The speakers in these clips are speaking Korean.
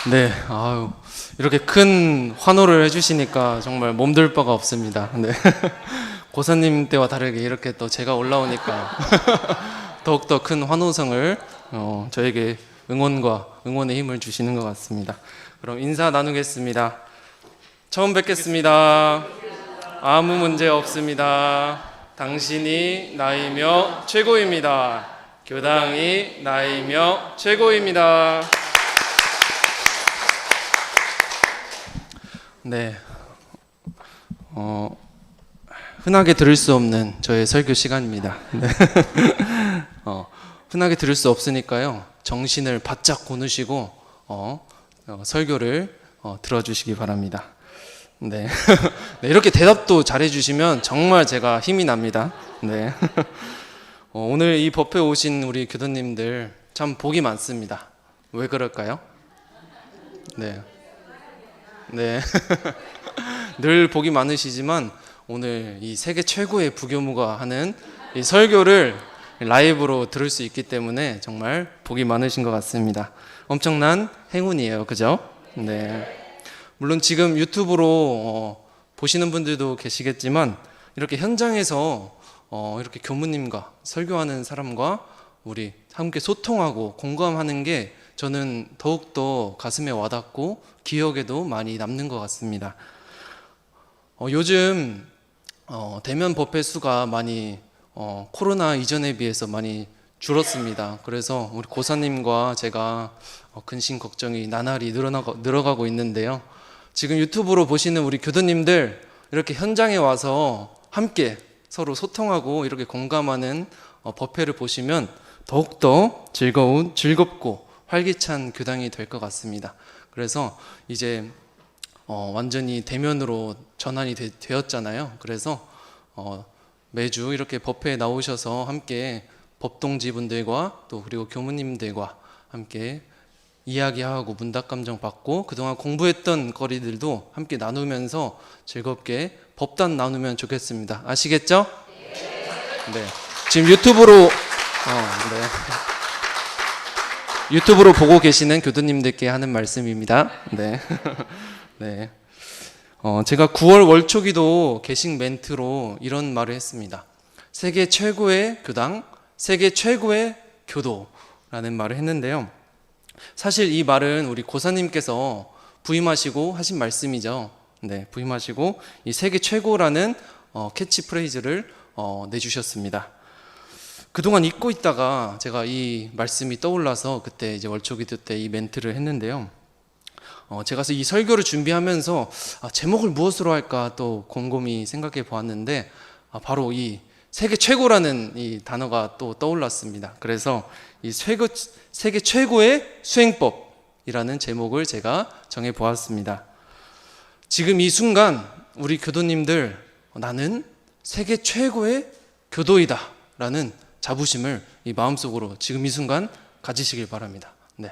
네, 이렇게 큰 환호를 해주시니까 정말 몸둘 바가 없습니다. 네. 고사님 때와 다르게 이렇게 또 제가 올라오니까 더욱더 큰 환호성을 저에게 응원의 힘을 주시는 것 같습니다. 그럼 인사 나누겠습니다. 처음 뵙겠습니다. 아무 문제 없습니다. 당신이 나이며 최고입니다. 교당이 나이며 최고입니다. 네, 흔하게 들을 수 없는 저의 설교 시간입니다. 네. 흔하게 들을 수 없으니까요, 정신을 바짝 고누시고 설교를 들어주시기 바랍니다. 네. 네, 이렇게 대답도 잘해주시면 정말 제가 힘이 납니다. 네. 오늘 이 법회에 오신 우리 교도님들 참 복이 많습니다. 왜 그럴까요? 네. 네. 늘 복이 많으시지만 오늘 이 세계 최고의 부교무가 하는 이 설교를 라이브로 들을 수 있기 때문에 정말 복이 많으신 것 같습니다. 엄청난 행운이에요. 그죠? 네. 물론 지금 유튜브로 보시는 분들도 계시겠지만 이렇게 현장에서 이렇게 교무님과 설교하는 사람과 우리 함께 소통하고 공감하는 게 저는 더욱더 가슴에 와닿고 기억에도 많이 남는 것 같습니다. 요즘 대면 법회 수가 많이 코로나 이전에 비해서 많이 줄었습니다. 그래서 우리 고사님과 제가 근심 걱정이 나날이 늘어가고 있는데요. 지금 유튜브로 보시는 우리 교도님들 이렇게 현장에 와서 함께 서로 소통하고 이렇게 공감하는 법회를 보시면 더욱더 즐겁고 활기찬 교당이 될 것 같습니다. 그래서 이제 완전히 대면으로 전환이 되었잖아요. 그래서 매주 이렇게 법회에 나오셔서 함께 법동지분들과 또 그리고 교무님들과 함께 이야기하고 문답감정 받고 그동안 공부했던 거리들도 함께 나누면서 즐겁게 법단 나누면 좋겠습니다. 아시겠죠? 네. 지금 유튜브로 유튜브로 보고 계시는 교도님들께 하는 말씀입니다. 네. 네. 제가 9월 월초기도 게시 멘트로 이런 말을 했습니다. 세계 최고의 교당, 세계 최고의 교도라는 말을 했는데요. 사실 이 말은 우리 고사님께서 부임하시고 하신 말씀이죠. 네, 부임하시고 이 세계 최고라는 캐치프레이즈를 내주셨습니다. 그동안 잊고 있다가 제가 이 말씀이 떠올라서 그때 이제 월초기도 때 이 멘트를 했는데요. 제가 이 설교를 준비하면서 제목을 무엇으로 할까 또 곰곰이 생각해 보았는데 바로 이 세계 최고라는 이 단어가 또 떠올랐습니다. 그래서 이 세계 최고의 수행법이라는 제목을 제가 정해 보았습니다. 지금 이 순간 우리 교도님들 나는 세계 최고의 교도이다 라는 자부심을 이 마음속으로 지금 이 순간 가지시길 바랍니다. 네.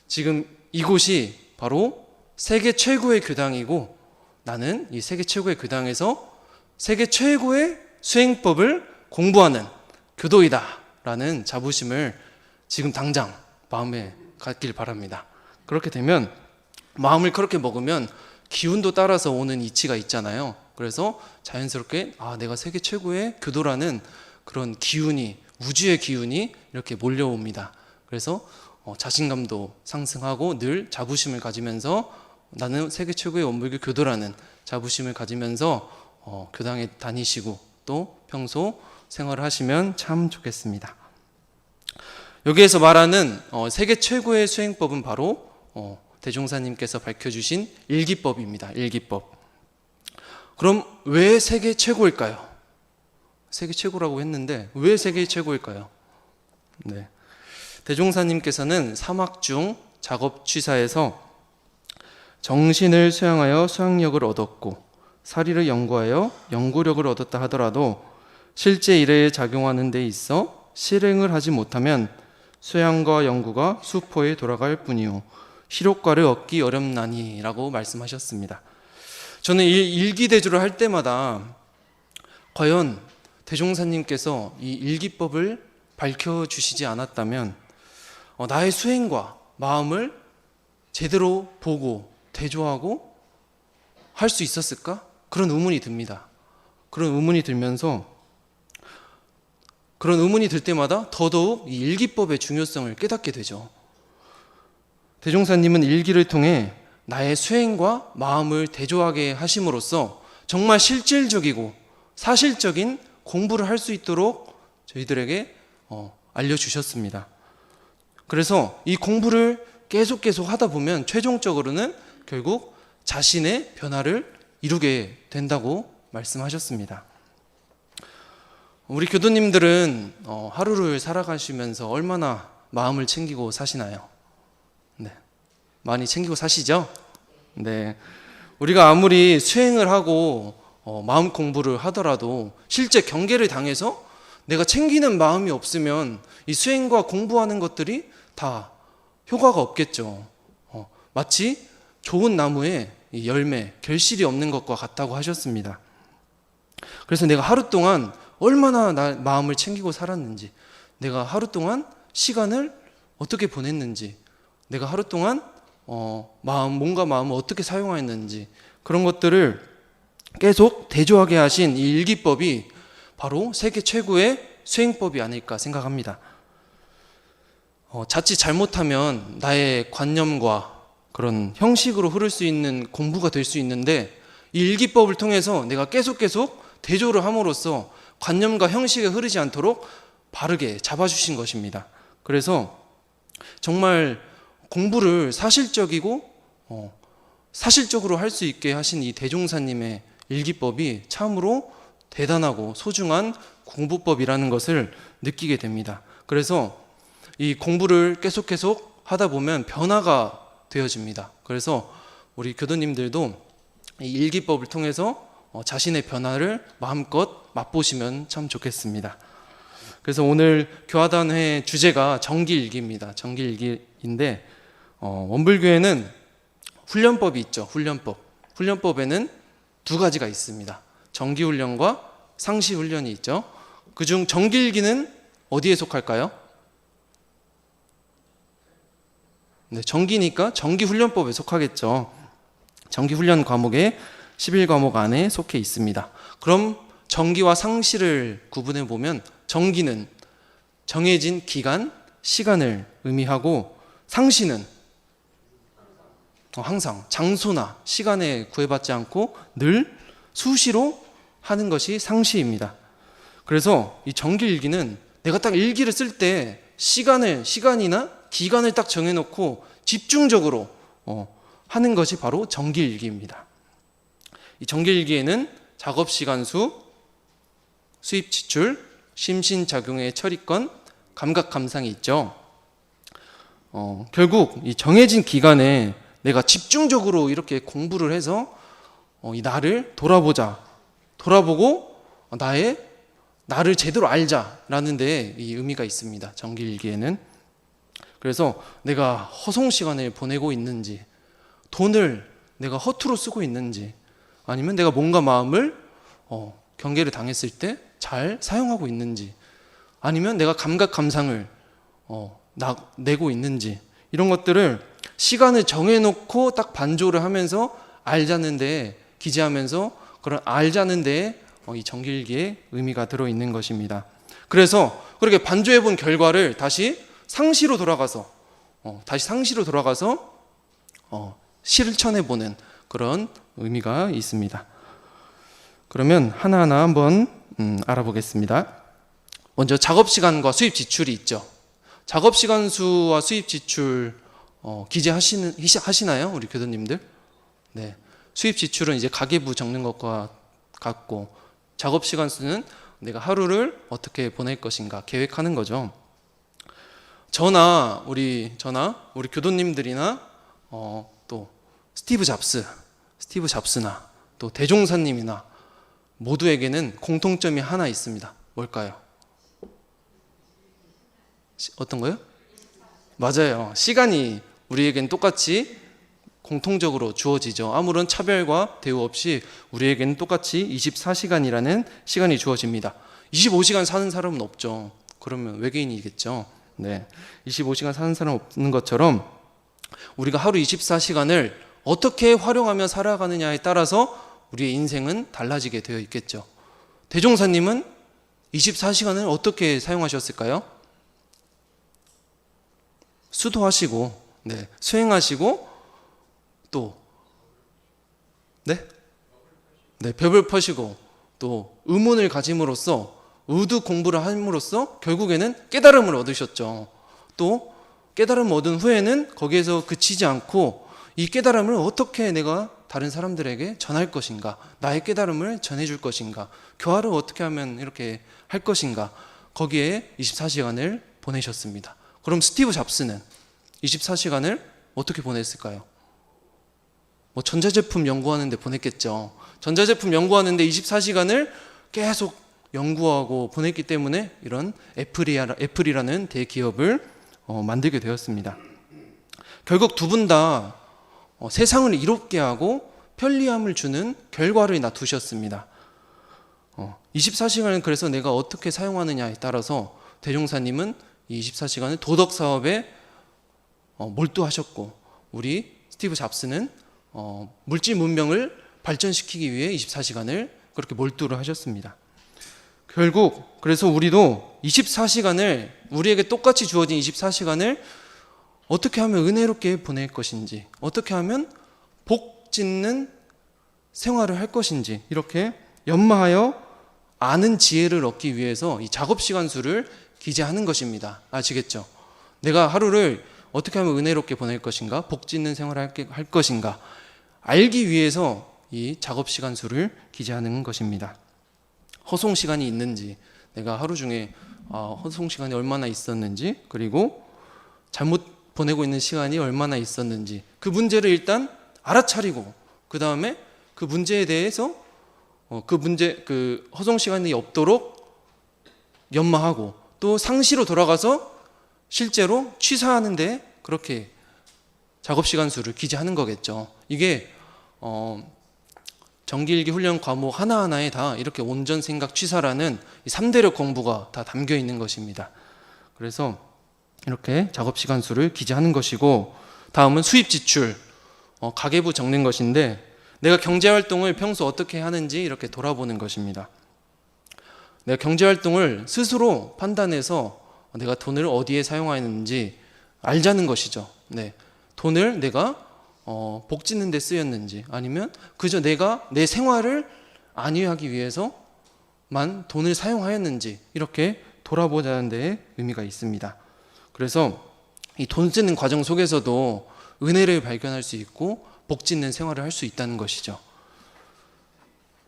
지금 이곳이 바로 세계 최고의 교당이고 나는 이 세계 최고의 교당에서 세계 최고의 수행법을 공부하는 교도이다 라는 자부심을 지금 당장 마음에 갖길 바랍니다. 그렇게 되면 마음을 그렇게 먹으면 기운도 따라서 오는 이치가 있잖아요. 그래서 자연스럽게 내가 세계 최고의 교도라는 그런 기운이 우주의 기운이 이렇게 몰려옵니다. 그래서 자신감도 상승하고 늘 자부심을 가지면서 나는 세계 최고의 원불교 교도라는 자부심을 가지면서 교당에 다니시고 또 평소 생활을 하시면 참 좋겠습니다. 여기에서 말하는 세계 최고의 수행법은 바로 대종사님께서 밝혀주신 일기법입니다. 일기법. 그럼 왜 세계 최고일까요? 세계 최고라고 했는데 왜 세계 최고일까요? 네. 대종사님께서는 사막중 작업취사에서 정신을 수양하여 수양력을 얻었고 사리를 연구하여 연구력을 얻었다 하더라도 실제 일에 작용하는 데 있어 실행을 하지 못하면 수양과 연구가 수포에 돌아갈 뿐이요 실효과를 얻기 어렵나니 라고 말씀하셨습니다. 저는 일기대주를 할 때마다 과연 대종사님께서 이 일기법을 밝혀주시지 않았다면 나의 수행과 마음을 제대로 보고 대조하고 할 수 있었을까? 그런 의문이 듭니다. 그런 의문이 들면서 그런 의문이 들 때마다 더더욱 이 일기법의 중요성을 깨닫게 되죠. 대종사님은 일기를 통해 나의 수행과 마음을 대조하게 하심으로써 정말 실질적이고 사실적인 공부를 할 수 있도록 저희들에게 알려주셨습니다. 그래서 이 공부를 계속 하다 보면 최종적으로는 결국 자신의 변화를 이루게 된다고 말씀하셨습니다. 우리 교도님들은 하루를 살아가시면서 얼마나 마음을 챙기고 사시나요? 네, 많이 챙기고 사시죠? 네, 우리가 아무리 수행을 하고 마음 공부를 하더라도 실제 경계를 당해서 내가 챙기는 마음이 없으면 이 수행과 공부하는 것들이 다 효과가 없겠죠. 마치 좋은 나무에 이 열매, 결실이 없는 것과 같다고 하셨습니다. 그래서 내가 하루 동안 얼마나 마음을 챙기고 살았는지, 내가 하루 동안 시간을 어떻게 보냈는지, 내가 하루 동안 몸과 마음을 어떻게 사용했는지, 그런 것들을 계속 대조하게 하신 이 일기법이 바로 세계 최고의 수행법이 아닐까 생각합니다. 자칫 잘못하면 나의 관념과 그런 형식으로 흐를 수 있는 공부가 될 수 있는데, 이 일기법을 통해서 내가 계속 대조를 함으로써 관념과 형식에 흐르지 않도록 바르게 잡아주신 것입니다. 그래서 정말 공부를 사실적으로 할 수 있게 하신 이 대종사님의 일기법이 참으로 대단하고 소중한 공부법이라는 것을 느끼게 됩니다. 그래서 이 공부를 계속 하다 보면 변화가 되어집니다. 그래서 우리 교도님들도 이 일기법을 통해서 자신의 변화를 마음껏 맛보시면 참 좋겠습니다. 그래서 오늘 교화단회 주제가 정기일기입니다. 정기일기인데 원불교회는 훈련법이 있죠. 훈련법에는 두 가지가 있습니다. 정기훈련과 상시훈련이 있죠. 그중 정기일기는 어디에 속할까요? 네, 정기니까 정기훈련법에 속하겠죠. 정기훈련 과목에 11과목 안에 속해 있습니다. 그럼 정기와 상시를 구분해 보면 정기는 정해진 기간, 시간을 의미하고 상시는 항상 장소나 시간에 구애받지 않고 늘 수시로 하는 것이 상시입니다. 그래서 이 정기일기는 내가 딱 일기를 쓸 때 시간이나 기간을 딱 정해놓고 집중적으로 하는 것이 바로 정기일기입니다. 이 정기일기에는 작업시간 수, 수입 지출, 심신작용의 처리권, 감각감상이 있죠. 결국 이 정해진 기간에 내가 집중적으로 이렇게 공부를 해서 이 나를 돌아보고 나를 제대로 알자라는 데 이 의미가 있습니다. 정기일기에는. 그래서 내가 허송 시간을 보내고 있는지, 돈을 내가 허투루 쓰고 있는지, 아니면 내가 몸과 마음을 경계를 당했을 때 잘 사용하고 있는지, 아니면 내가 감각 감상을 내고 있는지, 이런 것들을 시간을 정해놓고 딱 반조를 하면서 알자는 데에 기재하면서 그런 알자는 데에 이 정기일기의 의미가 들어있는 것입니다. 그래서 그렇게 반조해 본 결과를 다시 상시로 돌아가서 실천해 보는 그런 의미가 있습니다. 그러면 하나하나 한번 알아보겠습니다. 먼저 작업시간과 수입 지출이 있죠. 작업시간 수와 수입 지출 기재하시나요? 우리 교도님들? 네. 수입 지출은 이제 가계부 적는 것과 같고, 작업시간 수는 내가 하루를 어떻게 보낼 것인가 계획하는 거죠. 저나 우리 교도님들이나 또 스티브 잡스나 또 대종사님이나 모두에게는 공통점이 하나 있습니다. 뭘까요? 어떤 거요? 맞아요. 시간이 우리에겐 똑같이 공통적으로 주어지죠. 아무런 차별과 대우 없이 우리에게는 똑같이 24시간이라는 시간이 주어집니다. 25시간 사는 사람은 없죠. 그러면 외계인이겠죠. 네, 25시간 사는 사람 없는 것처럼 우리가 하루 24시간을 어떻게 활용하며 살아가느냐에 따라서 우리의 인생은 달라지게 되어 있겠죠. 대종사님은 24시간을 어떻게 사용하셨을까요? 수도하시고, 수행하시고, 또, 벽을 펴시고, 또 의문을 가짐으로써 의도 공부를 함으로써 결국에는 깨달음을 얻으셨죠. 또 깨달음을 얻은 후에는 거기에서 그치지 않고 이 깨달음을 어떻게 내가 다른 사람들에게 전할 것인가, 나의 깨달음을 전해줄 것인가, 교화를 어떻게 하면 이렇게 할 것인가, 거기에 24시간을 보내셨습니다. 그럼 스티브 잡스는 24시간을 어떻게 보냈을까요? 전자제품 연구하는데 보냈겠죠. 전자제품 연구하는데 24시간을 계속 연구하고 보냈기 때문에 이런 애플이라는 대기업을 만들게 되었습니다. 결국 두 분 다 세상을 이롭게 하고 편리함을 주는 결과를 놔두셨습니다. 24시간을 그래서 내가 어떻게 사용하느냐에 따라서 대종사님은 이 24시간을 도덕사업에 몰두하셨고, 우리 스티브 잡스는 물질 문명을 발전시키기 위해 24시간을 그렇게 몰두를 하셨습니다. 결국 그래서 우리도 24시간을, 우리에게 똑같이 주어진 24시간을 어떻게 하면 은혜롭게 보낼 것인지, 어떻게 하면 복 짓는 생활을 할 것인지, 이렇게 연마하여 아는 지혜를 얻기 위해서 이 작업시간 수를 기재하는 것입니다. 아시겠죠? 내가 하루를 어떻게 하면 은혜롭게 보낼 것인가, 복 짓는 생활을 할 것인가 알기 위해서 이 작업시간 수를 기재하는 것입니다. 허송시간이 있는지, 내가 하루 중에 허송시간이 얼마나 있었는지, 그리고 잘못 보내고 있는 시간이 얼마나 있었는지, 그 문제를 일단 알아차리고, 그 다음에 그 문제에 대해서 그 허송시간이 없도록 연마하고, 또 상시로 돌아가서 실제로 취사하는데 그렇게 작업시간 수를 기재하는 거겠죠. 이게 정기일기 훈련 과목 하나하나에 다 이렇게 온전 생각 취사라는 3대력 공부가 다 담겨 있는 것입니다. 그래서 이렇게 작업시간 수를 기재하는 것이고, 다음은 수입 지출, 가계부 적는 것인데, 내가 경제활동을 평소 어떻게 하는지 이렇게 돌아보는 것입니다. 내가 경제활동을 스스로 판단해서 내가 돈을 어디에 사용하였는지 알자는 것이죠. 돈을 내가 복 짓는 데 쓰였는지, 아니면 그저 내가 내 생활을 안위하기 위해서만 돈을 사용하였는지, 이렇게 돌아보자는 데 의미가 있습니다. 그래서 이 돈 쓰는 과정 속에서도 은혜를 발견할 수 있고 복 짓는 생활을 할 수 있다는 것이죠.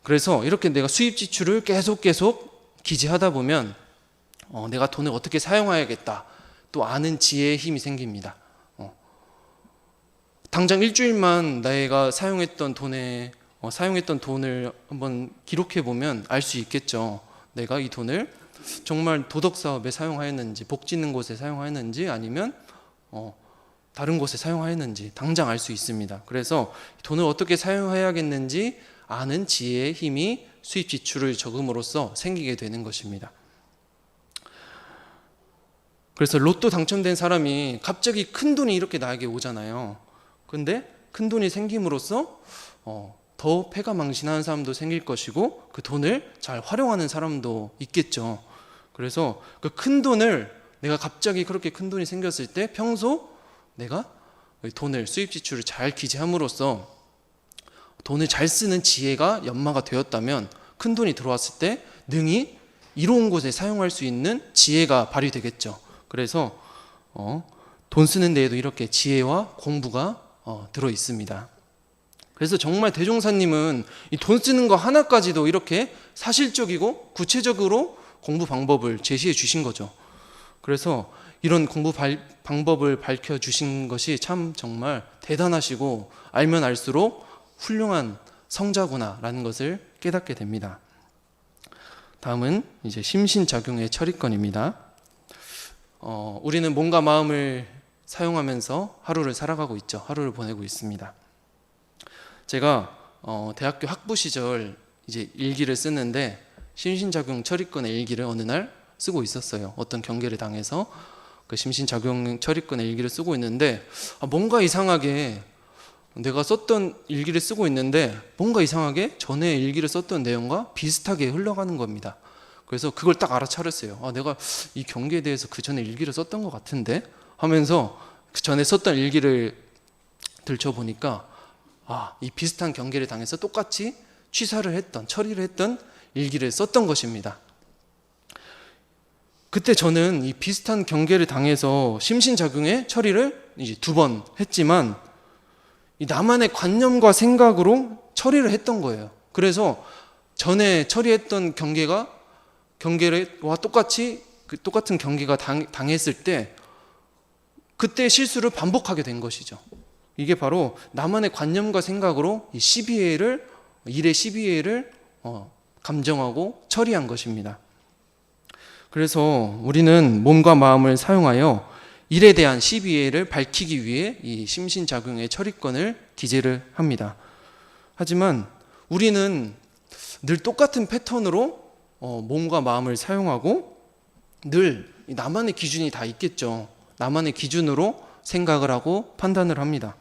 그래서 이렇게 내가 수입 지출을 계속 기재하다 보면 내가 돈을 어떻게 사용해야겠다, 또 아는 지혜의 힘이 생깁니다. 당장 일주일만 내가 사용했던 돈을 한번 기록해 보면 알 수 있겠죠. 내가 이 돈을 정말 도덕사업에 사용하였는지, 복 짓는 곳에 사용하였는지, 아니면 다른 곳에 사용하였는지 당장 알 수 있습니다. 그래서 돈을 어떻게 사용해야겠는지 아는 지혜의 힘이 수입 지출을 적음으로써 생기게 되는 것입니다. 그래서 로또 당첨된 사람이 갑자기 큰 돈이 이렇게 나에게 오잖아요. 근데 큰 돈이 생김으로써 더 패가망신하는 사람도 생길 것이고, 그 돈을 잘 활용하는 사람도 있겠죠. 그래서 그 큰 돈을, 내가 갑자기 그렇게 큰 돈이 생겼을 때 평소 내가 돈을, 수입 지출을 잘 기재함으로써 돈을 잘 쓰는 지혜가 연마가 되었다면, 큰 돈이 들어왔을 때 능히 이로운 곳에 사용할 수 있는 지혜가 발휘되겠죠. 그래서 돈 쓰는 데에도 이렇게 지혜와 공부가 들어 있습니다. 그래서 정말 대종사님은 이 돈 쓰는 거 하나까지도 이렇게 사실적이고 구체적으로 공부 방법을 제시해 주신 거죠. 그래서 이런 공부 방법을 밝혀 주신 것이 참 정말 대단하시고, 알면 알수록 훌륭한 성자구나라는 것을 깨닫게 됩니다. 다음은 이제 심신작용의 처리권입니다. 우리는 몸과 마음을 사용하면서 하루를 살아가고 있죠. 하루를 보내고 있습니다. 제가 대학교 학부 시절 이제 일기를 쓰는데, 심신작용 처리권의 일기를 어느 날 쓰고 있었어요. 어떤 경계를 당해서 그 심신작용 처리권의 일기를 쓰고 있는데 뭔가 이상하게 내가 썼던 일기를 쓰고 있는데 뭔가 이상하게 전에 일기를 썼던 내용과 비슷하게 흘러가는 겁니다. 그래서 그걸 딱 알아차렸어요. 내가 이 경계에 대해서 그 전에 일기를 썼던 것 같은데 하면서 그 전에 썼던 일기를 들춰보니까 이 비슷한 경계를 당해서 똑같이 처리를 했던 일기를 썼던 것입니다. 그때 저는 이 비슷한 경계를 당해서 심신작용의 처리를 이제 2번 했지만 이 나만의 관념과 생각으로 처리를 했던 거예요. 그래서 전에 처리했던 경계와 똑같은 경계가 당했을 때 그때 실수를 반복하게 된 것이죠. 이게 바로 나만의 관념과 생각으로 이 일의 12회를 감정하고 처리한 것입니다. 그래서 우리는 몸과 마음을 사용하여 일에 대한 12회를 밝히기 위해 이 심신작용의 처리권을 기재를 합니다. 하지만 우리는 늘 똑같은 패턴으로 몸과 마음을 사용하고 늘 나만의 기준이 다 있겠죠. 나만의 기준으로 생각을 하고 판단을 합니다.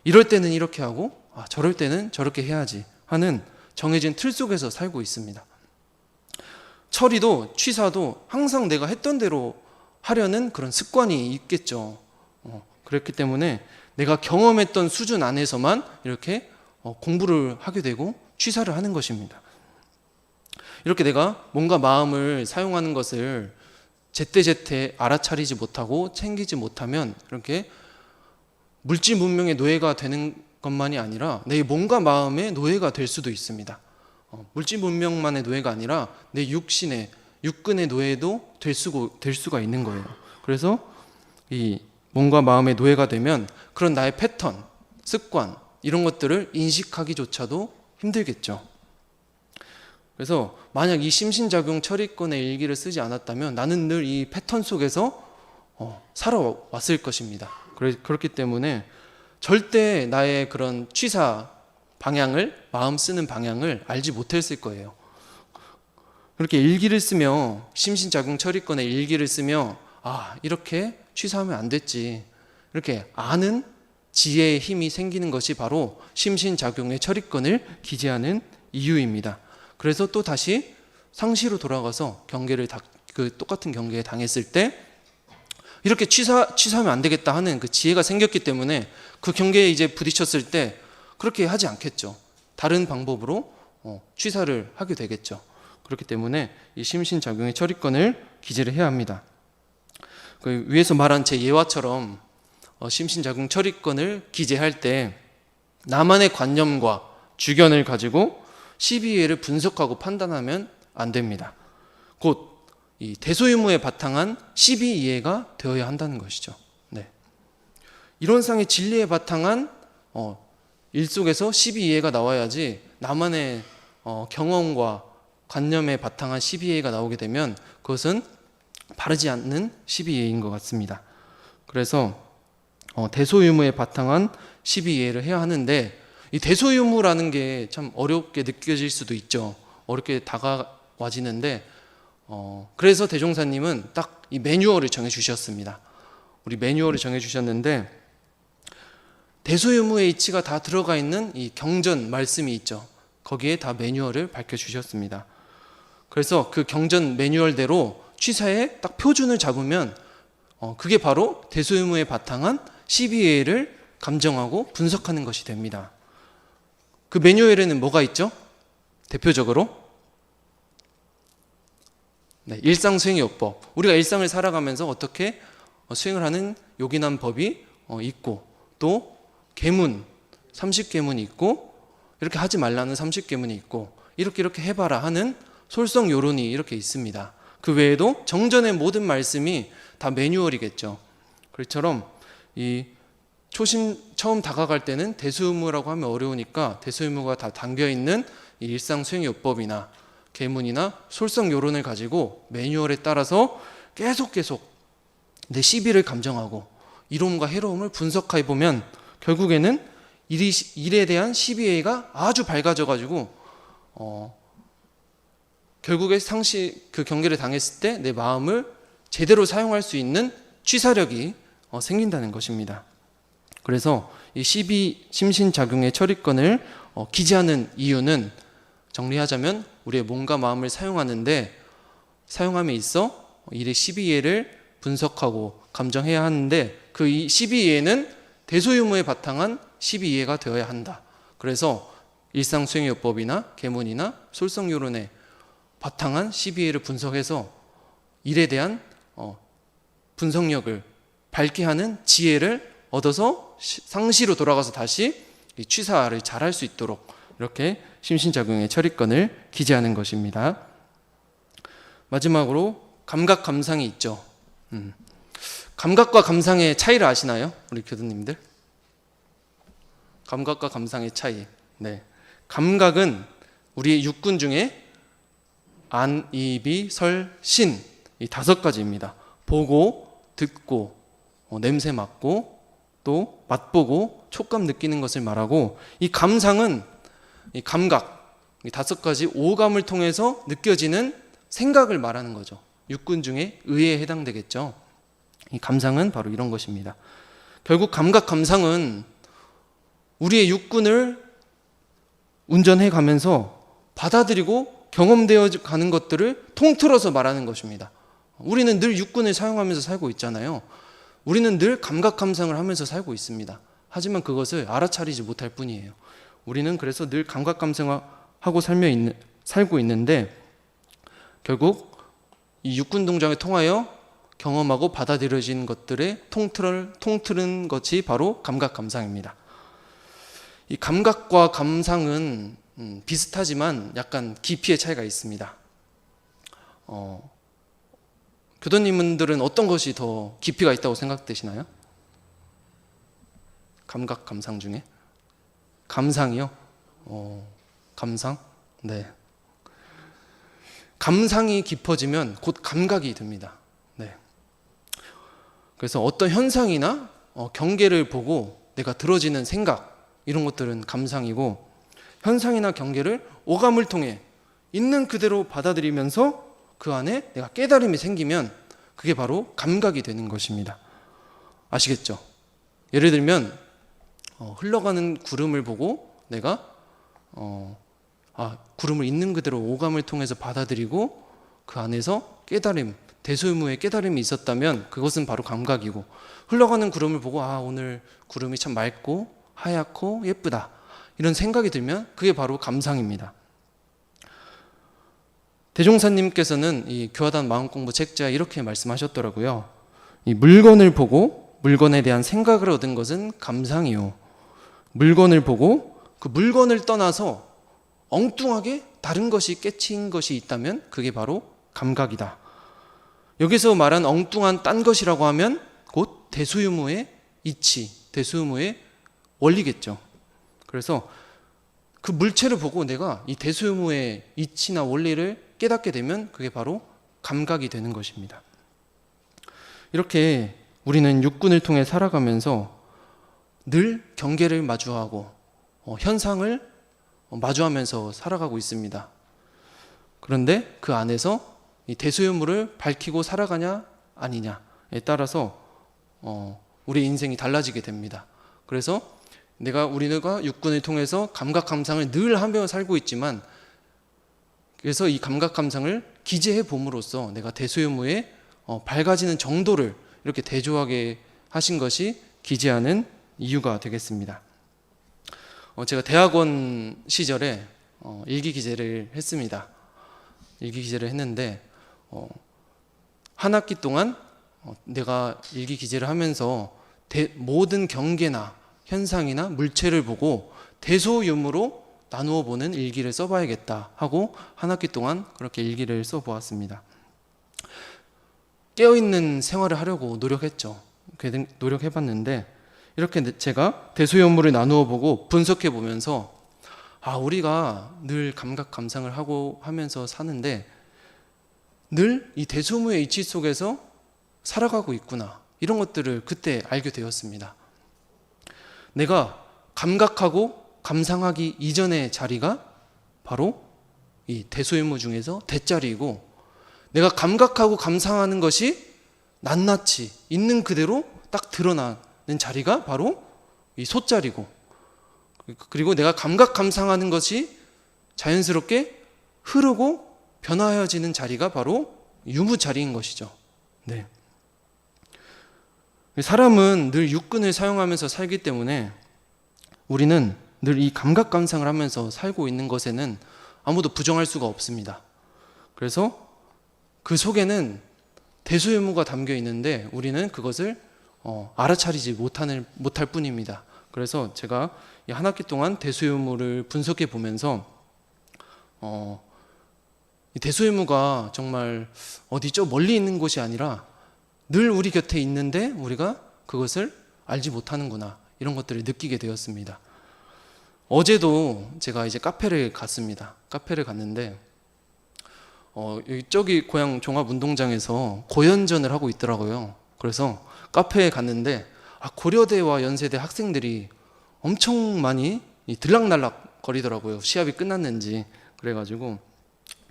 이럴 때는 이렇게 하고 저럴 때는 저렇게 해야지 하는 정해진 틀 속에서 살고 있습니다. 처리도 취사도 항상 내가 했던 대로 하려는 그런 습관이 있겠죠. 그렇기 때문에 내가 경험했던 수준 안에서만 이렇게 공부를 하게 되고 취사를 하는 것입니다. 이렇게 내가 몸과 마음을 사용하는 것을 제때제때 알아차리지 못하고 챙기지 못하면 이렇게 물질 문명의 노예가 되는 것만이 아니라 내 몸과 마음의 노예가 될 수도 있습니다. 물질 문명만의 노예가 아니라 내 육근의 노예도 될 수가 있는 거예요. 그래서 이 몸과 마음의 노예가 되면 그런 나의 패턴, 습관 이런 것들을 인식하기조차도 힘들겠죠. 그래서 만약 이 심신작용 처리권의 일기를 쓰지 않았다면 나는 늘 이 패턴 속에서 살아왔을 것입니다. 그렇기 때문에 절대 나의 그런 취사 방향을, 마음 쓰는 방향을 알지 못했을 거예요. 그렇게 일기를 쓰며 심신작용 처리권의 일기를 쓰며 이렇게 취사하면 안 됐지 이렇게 아는 지혜의 힘이 생기는 것이 바로 심신작용의 처리권을 기재하는 이유입니다. 그래서 또 다시 상시로 돌아가서 그 똑같은 경계에 당했을 때 이렇게 취사하면 안 되겠다 하는 그 지혜가 생겼기 때문에 그 경계에 이제 부딪혔을 때 그렇게 하지 않겠죠. 다른 방법으로 취사를 하게 되겠죠. 그렇기 때문에 이 심신작용의 처리권을 기재를 해야 합니다. 그 위에서 말한 제 예화처럼 심신작용 처리권을 기재할 때 나만의 관념과 주견을 가지고 12회를 분석하고 판단하면 안 됩니다. 곧 이 대소유무에 바탕한 12이해가 되어야 한다는 것이죠. 네. 이론상의 진리에 바탕한 일 속에서 12이해가 나와야지 나만의 경험과 관념에 바탕한 12이해가 나오게 되면 그것은 바르지 않는 12이해인 것 같습니다. 그래서 대소유무에 바탕한 12이해를 해야 하는데 이 대소유무라는 게 참 어렵게 느껴질 수도 있죠. 어렵게 다가와지는데 그래서 대종사님은 딱 이 매뉴얼을 정해주셨습니다. 우리 매뉴얼을 정해주셨는데 대소유무의 이치가 다 들어가 있는 이 경전 말씀이 있죠. 거기에 다 매뉴얼을 밝혀주셨습니다. 그래서 그 경전 매뉴얼대로 취사에 딱 표준을 잡으면 그게 바로 대소유무에 바탕한 12회를 감정하고 분석하는 것이 됩니다. 그 매뉴얼에는 뭐가 있죠? 대표적으로 일상수행의 요법. 우리가 일상을 살아가면서 어떻게 수행을 하는 요긴한 법이 있고 또 계문, 30계문이 있고 이렇게 하지 말라는 30계문이 있고 이렇게 해봐라 하는 솔성요론이 이렇게 있습니다. 그 외에도 정전의 모든 말씀이 다 매뉴얼이겠죠. 그처럼 이 처음 다가갈 때는 대소유무라고 하면 어려우니까 대소유무가 다 담겨있는 이 일상수행요법이나 계문이나 솔성요론을 가지고 매뉴얼에 따라서 계속 내 시비를 감정하고 이로움과 해로움을 분석해 보면 결국에는 일에 대한 12회가 아주 밝아져 가지고 결국에 그 경계를 당했을 때 내 마음을 제대로 사용할 수 있는 취사력이 생긴다는 것입니다. 그래서 이 12 심신작용의 처리권을 기재하는 이유는 정리하자면 우리의 몸과 마음을 사용함에 있어 일의 12예를 분석하고 감정해야 하는데 그 12예는 대소유무에 바탕한 12예가 되어야 한다. 그래서 일상수행요법이나 계문이나 솔성요론에 바탕한 12예를 분석해서 일에 대한 분석력을 밝게 하는 지혜를 얻어서 상시로 돌아가서 다시 이 취사를 잘할 수 있도록 이렇게 심신작용의 처리권을 기재하는 것입니다. 마지막으로 감각 감상이 있죠. 감각과 감상의 차이를 아시나요? 우리 교수님들? 감각과 감상의 차이. 네. 감각은 우리의 육군 중에 안, 이, 비, 설, 신 이 5가지입니다. 보고, 듣고, 냄새 맡고, 또 맛보고, 촉감 느끼는 것을 말하고, 이 감상은 이 감각, 이 5가지 오감을 통해서 느껴지는 생각을 말하는 거죠. 육군 중에 의에 해당되겠죠. 이 감상은 바로 이런 것입니다. 결국 감각 감상은 우리의 육군을 운전해 가면서 받아들이고 경험되어 가는 것들을 통틀어서 말하는 것입니다. 우리는 늘 육군을 사용하면서 살고 있잖아요. 우리는 늘 감각 감상을 하면서 살고 있습니다. 하지만 그것을 알아차리지 못할 뿐이에요. 우리는 그래서 늘 감각 감상하고 살고 있는데 결국 이 육군 동작을 통하여 경험하고 받아들여진 것들의 통틀은 것이 바로 감각 감상입니다. 이 감각과 감상은 비슷하지만 약간 깊이의 차이가 있습니다. 교도님들은 어떤 것이 더 깊이가 있다고 생각되시나요? 감각 감상 중에? 감상이요? 감상? 네. 감상이 깊어지면 곧 감각이 됩니다. 네. 그래서 어떤 현상이나 경계를 보고 내가 들어지는 생각 이런 것들은 감상이고 현상이나 경계를 오감을 통해 있는 그대로 받아들이면서 그 안에 내가 깨달음이 생기면 그게 바로 감각이 되는 것입니다. 아시겠죠? 예를 들면 흘러가는 구름을 보고 내가 구름을 있는 그대로 오감을 통해서 받아들이고 그 안에서 깨달음, 대소유무의 깨달음이 있었다면 그것은 바로 감각이고 흘러가는 구름을 보고 오늘 구름이 참 맑고 하얗고 예쁘다 이런 생각이 들면 그게 바로 감상입니다. 대종사님께서는 이 교화단 마음공부 책자에 이렇게 말씀하셨더라고요. 이 물건을 보고 물건에 대한 생각을 얻은 것은 감상이요. 물건을 보고 그 물건을 떠나서 엉뚱하게 다른 것이 깨친 것이 있다면 그게 바로 감각이다. 여기서 말한 엉뚱한 딴 것이라고 하면 곧 대소유무의 이치, 대소유무의 원리겠죠. 그래서 그 물체를 보고 내가 이 대소유무의 이치나 원리를 깨닫게 되면 그게 바로 감각이 되는 것입니다. 이렇게 우리는 육군을 통해 살아가면서 늘 경계를 마주하고 현상을 마주하면서 살아가고 있습니다. 그런데 그 안에서 이 대소유무를 밝히고 살아가냐 아니냐에 따라서 우리 인생이 달라지게 됩니다. 그래서 우리가 육군을 통해서 감각 감상을 늘 하며 살고 있지만 그래서 이 감각 감상을 기재해 봄으로써 내가 대소유무에 밝아지는 정도를 이렇게 대조하게 하신 것이 기재하는 이유가 되겠습니다. 제가 대학원 시절에 일기 기재를 했습니다. 일기 기재를 했는데 한 학기 동안 내가 일기 기재를 하면서 모든 경계나 현상이나 물체를 보고 대소유무로 나누어 보는 일기를 써봐야겠다 하고 한 학기 동안 그렇게 일기를 써보았습니다. 깨어있는 생활을 하려고 노력했죠. 노력해봤는데 이렇게 제가 대소유무를 나누어 보고 분석해 보면서 우리가 늘 감각 감상을 하고 하면서 사는데 늘 이 대소유무의 이치 속에서 살아가고 있구나 이런 것들을 그때 알게 되었습니다. 내가 감각하고 감상하기 이전의 자리가 바로 이 대소유무 중에서 대자리이고 내가 감각하고 감상하는 것이 낱낱이 있는 그대로 딱 드러나는 자리가 바로 이 소자리고, 그리고 내가 감각 감상하는 것이 자연스럽게 흐르고 변화해지는 자리가 바로 유무 자리인 것이죠. 네. 사람은 늘 육근을 사용하면서 살기 때문에 우리는 늘 이 감각 감상을 하면서 살고 있는 것에는 아무도 부정할 수가 없습니다. 그래서 그 속에는 대소유무가 담겨 있는데 우리는 그것을 알아차리지 못할 뿐입니다. 그래서 제가 이 한 학기 동안 대소유무를 분석해 보면서 이 대소유무가 정말 어디 저 멀리 있는 곳이 아니라 늘 우리 곁에 있는데 우리가 그것을 알지 못하는구나, 이런 것들을 느끼게 되었습니다. 어제도 제가 이제 카페를 갔습니다. 카페를 갔는데 저기 고향 종합운동장에서 고연전을 하고 있더라고요. 그래서 카페에 갔는데 고려대와 연세대 학생들이 엄청 많이 들락날락 거리더라고요. 시합이 끝났는지. 그래가지고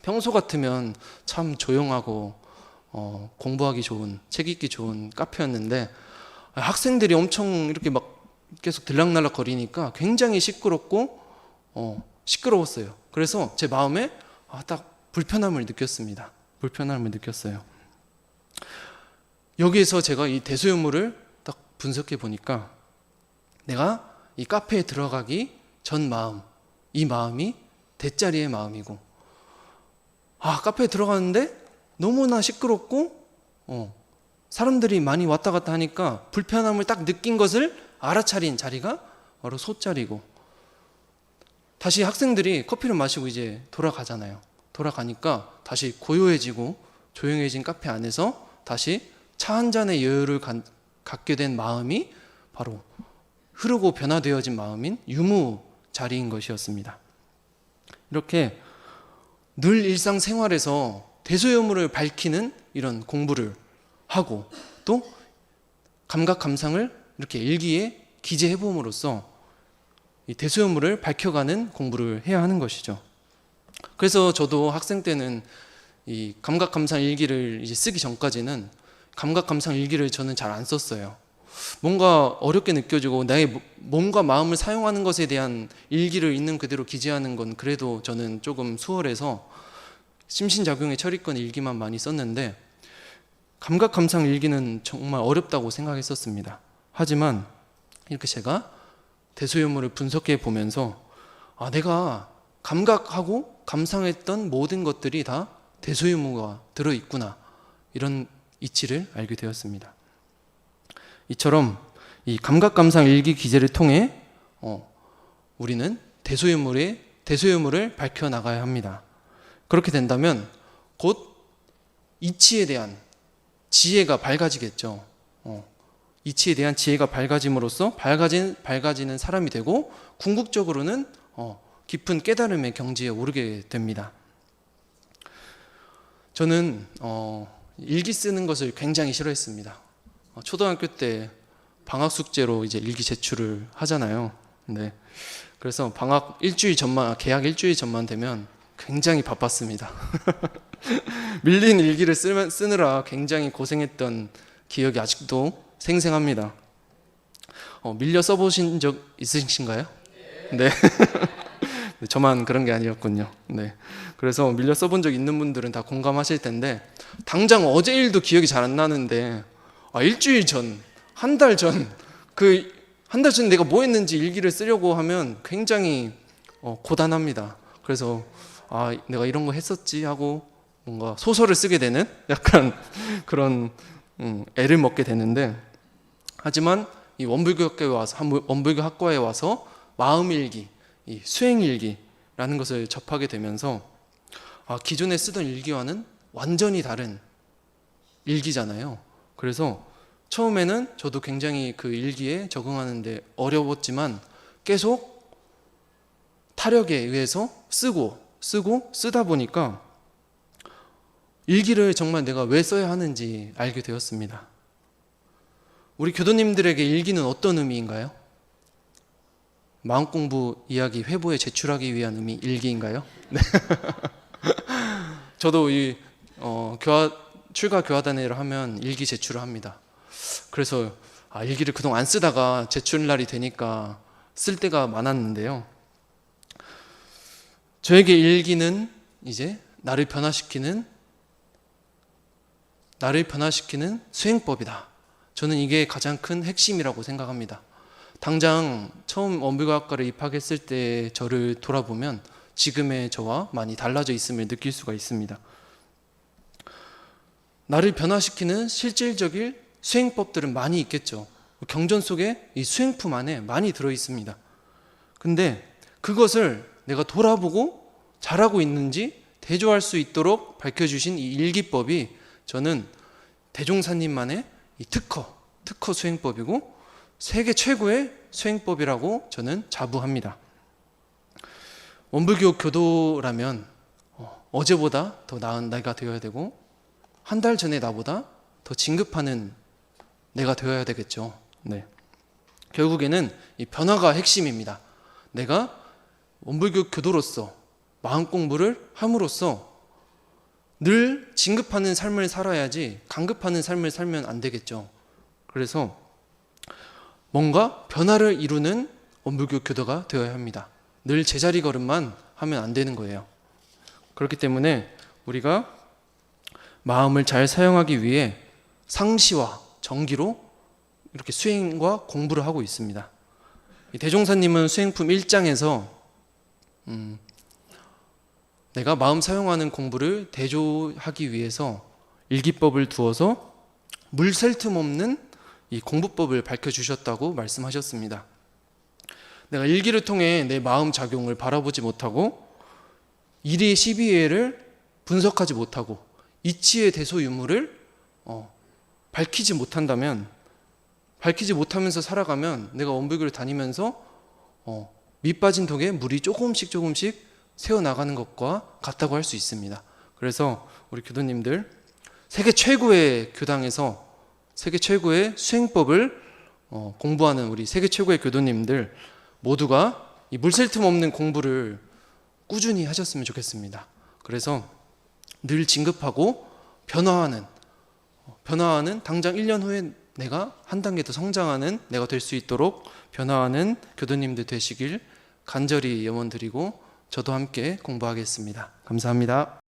평소 같으면 참 조용하고 공부하기 좋은, 책 읽기 좋은 카페였는데 학생들이 엄청 이렇게 막 계속 들락날락 거리니까 굉장히 시끄럽고 시끄러웠어요. 그래서 제 마음에 딱 불편함을 느꼈습니다. 불편함을 느꼈어요. 여기에서 제가 이 대소유무를 딱 분석해 보니까 내가 이 카페에 들어가기 전 마음, 이 마음이 대자리의 마음이고, 카페에 들어갔는데 너무나 시끄럽고 사람들이 많이 왔다 갔다 하니까 불편함을 딱 느낀 것을 알아차린 자리가 바로 소자리고, 다시 학생들이 커피를 마시고 이제 돌아가잖아요. 돌아가니까 다시 고요해지고 조용해진 카페 안에서 다시 차 한 잔의 여유를 갖게 된 마음이 바로 흐르고 변화되어진 마음인 유무 자리인 것이었습니다. 이렇게 늘 일상생활에서 대소유무를 밝히는 이런 공부를 하고 또 감각 감상을 이렇게 일기에 기재해 봄으로써 이 대소유무를 밝혀가는 공부를 해야 하는 것이죠. 그래서 저도 학생 때는 이 감각 감상 일기를 이제 쓰기 전까지는 감각 감상 일기를 저는 잘 안 썼어요. 뭔가 어렵게 느껴지고 나의 몸과 마음을 사용하는 것에 대한 일기를 있는 그대로 기재하는 건 그래도 저는 조금 수월해서 심신작용의 철이권 일기만 많이 썼는데, 감각 감상 일기는 정말 어렵다고 생각했었습니다. 하지만 이렇게 제가 대소유무를 분석해 보면서 내가 감각하고 감상했던 모든 것들이 다 대소유무가 들어있구나, 이런 이치를 알게 되었습니다. 이처럼 이 감각 감상 일기 기재를 통해 우리는 대소유무를 밝혀 나가야 합니다. 그렇게 된다면 곧 이치에 대한 지혜가 밝아지겠죠. 이치에 대한 지혜가 밝아짐으로써 밝아지는 사람이 되고 궁극적으로는 깊은 깨달음의 경지에 오르게 됩니다. 저는 일기 쓰는 것을 굉장히 싫어했습니다. 초등학교 때 방학 숙제로 이제 일기 제출을 하잖아요. 네. 그래서 방학 일주일 전만, 개학 일주일 전만 되면 굉장히 바빴습니다. 밀린 일기를 쓰느라 굉장히 고생했던 기억이 아직도 생생합니다. 밀려 써보신 적 있으신가요? 네. 저만 그런 게 아니었군요. 네. 그래서 밀려 써본 적 있는 분들은 다 공감하실 텐데, 당장 어제 일도 기억이 잘 안 나는데 일주일 전, 한 달 전, 한 달 전 내가 뭐 했는지 일기를 쓰려고 하면 굉장히 고단합니다. 그래서 내가 이런 거 했었지 하고 뭔가 소설을 쓰게 되는 약간 그런 애를 먹게 되는데, 하지만 이 원불교학과에 와서 마음일기, 이 수행일기라는 것을 접하게 되면서 기존에 쓰던 일기와는 완전히 다른 일기잖아요. 그래서 처음에는 저도 굉장히 그 일기에 적응하는데 어려웠지만 계속 타력에 의해서 쓰다 보니까 일기를 정말 내가 왜 써야 하는지 알게 되었습니다. 우리 교도님들에게 일기는 어떤 의미인가요? 마음공부 이야기 회보에 제출하기 위한 의미 일기인가요? 네. 저도 이 출가 교화단회를 하면 일기 제출을 합니다. 그래서 일기를 그동안 안 쓰다가 제출 날이 되니까 쓸 때가 많았는데요. 저에게 일기는 이제 나를 변화시키는 수행법이다. 저는 이게 가장 큰 핵심이라고 생각합니다. 당장 처음 원불교학과를 입학했을 때 저를 돌아보면 지금의 저와 많이 달라져 있음을 느낄 수가 있습니다. 나를 변화시키는 실질적인 수행법들은 많이 있겠죠. 경전 속에 이 수행품 안에 많이 들어 있습니다. 근데 그것을 내가 돌아보고 잘하고 있는지 대조할 수 있도록 밝혀주신 이 일기법이 저는 대종사님만의 이 특허 수행법이고 세계 최고의 수행법이라고 저는 자부합니다. 원불교 교도라면 어제보다 더 나은 내가 되어야 되고 한 달 전에 나보다 더 진급하는 내가 되어야 되겠죠. 네. 결국에는 이 변화가 핵심입니다. 내가 원불교 교도로서 마음 공부를 함으로써 늘 진급하는 삶을 살아야지 강급하는 삶을 살면 안 되겠죠. 그래서 뭔가 변화를 이루는 원불교 교도가 되어야 합니다. 늘 제자리 걸음만 하면 안 되는 거예요. 그렇기 때문에 우리가 마음을 잘 사용하기 위해 상시와 정기로 이렇게 수행과 공부를 하고 있습니다. 대종사님은 수행품 1장에서 내가 마음 사용하는 공부를 대조하기 위해서 일기법을 두어서 물 셀 틈 없는 이 공부법을 밝혀주셨다고 말씀하셨습니다. 내가 일기를 통해 내 마음 작용을 바라보지 못하고 일의 12회를 분석하지 못하고 이치의 대소유무를 밝히지 못한다면, 밝히지 못하면서 살아가면 내가 원불교를 다니면서 밑 빠진 독에 물이 조금씩 새어나가는 것과 같다고 할 수 있습니다. 그래서 우리 교도님들 세계 최고의 교당에서 세계 최고의 수행법을 공부하는 우리 세계 최고의 교도님들 모두가 이 물샐 틈 없는 공부를 꾸준히 하셨으면 좋겠습니다. 그래서 늘 진급하고 변화하는 당장 1년 후에 내가 한 단계 더 성장하는 내가 될 수 있도록 변화하는 교도님들 되시길 간절히 염원드리고 저도 함께 공부하겠습니다. 감사합니다.